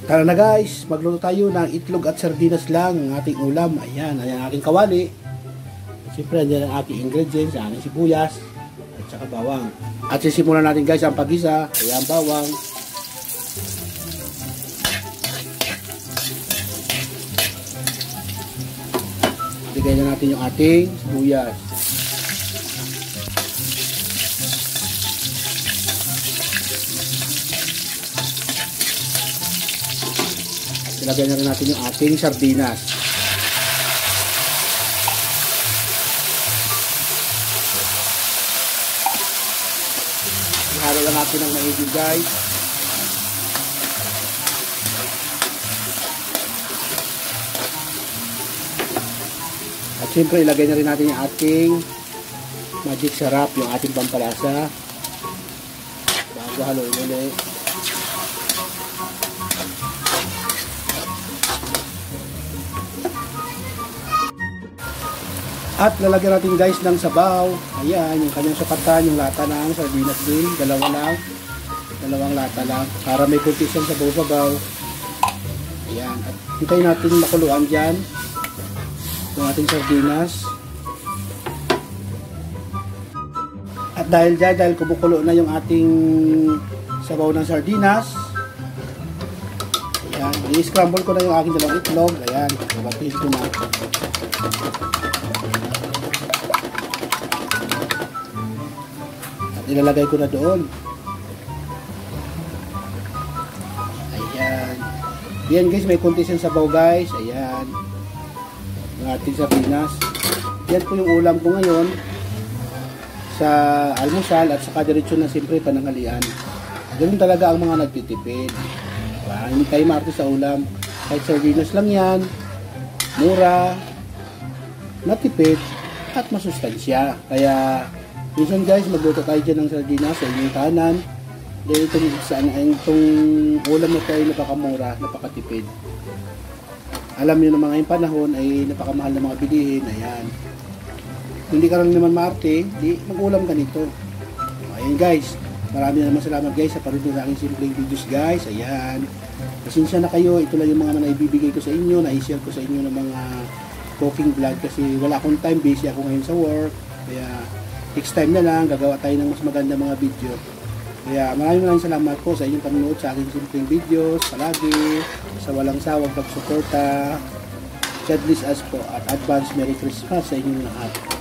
Tara na guys, magluto tayo ng itlog at sardinas lang ang ating ulam. Ayan, ayan ang aking kawali. Siyempre, andyan ang aking ingredients, ang aking sibuyas at saka bawang. At sisimulan natin guys ang pag-isa. Ayan, bawang. Ilagay na natin yung ating sibuyas. Ilagay na rin natin yung ating sardinas. Ihalo lang natin ng maigi guys. At siyempre ilagay na rin natin yung ating magic sarap, yung ating pampalasa. Bago haluin ulit. At lalagyan natin guys ng sabaw. Ayan, yung kanyang sukatan, yung lata ng sardinas din. Dalawang lata lang. Para may kunti siyang sabaw-sabaw. Ayan. At hintayin natin makuluan dyan yung ating sardinas. At dahil kumukulo na yung ating sabaw ng sardinas, ayan, i-scramble ko na yung aking dalawang itlog. Ayan, babatiin ko na. Ilalagay ko na doon. Ayan. Yan guys, may konti siyang sabaw guys. Ayan. Yung ating sardinas. Yan po yung ulam ko ngayon sa almusal at saka diretso na siyempre pananghalian. Ganun talaga ang mga nagtitipid. Diba? Hindi tayo maarte sa ulam. Kahit sardinas lang yan. Mura. Matipid. At masustansya. Kaya minsan guys, magluto tayo dyan ng sardinas sa inyong kanan. Dahil itong ulam na ito ay napakamura, napakatipid. Alam nyo na mga yung panahon ay napakamahal na mga bilihin. Ayan. Hindi ka lang naman maarte, di mag-ulam ganito. Ayan guys, marami na naman salamat guys sa panunood ng aking simpleng videos guys. Ayan. Pasensya na kayo, ito lang yung mga naibibigay ko sa inyo, na-share ko sa inyo ng mga cooking vlog kasi wala akong time, busy ako ngayon sa work. Kaya next time na lang, gagawa tayo ng mas maganda mga video. Kaya maraming salamat po sa inyong panonood sa aking simpleng videos. Palagi, sa walang sawang pagsuporta. God bless us po at advance Merry Christmas sa inyong lahat.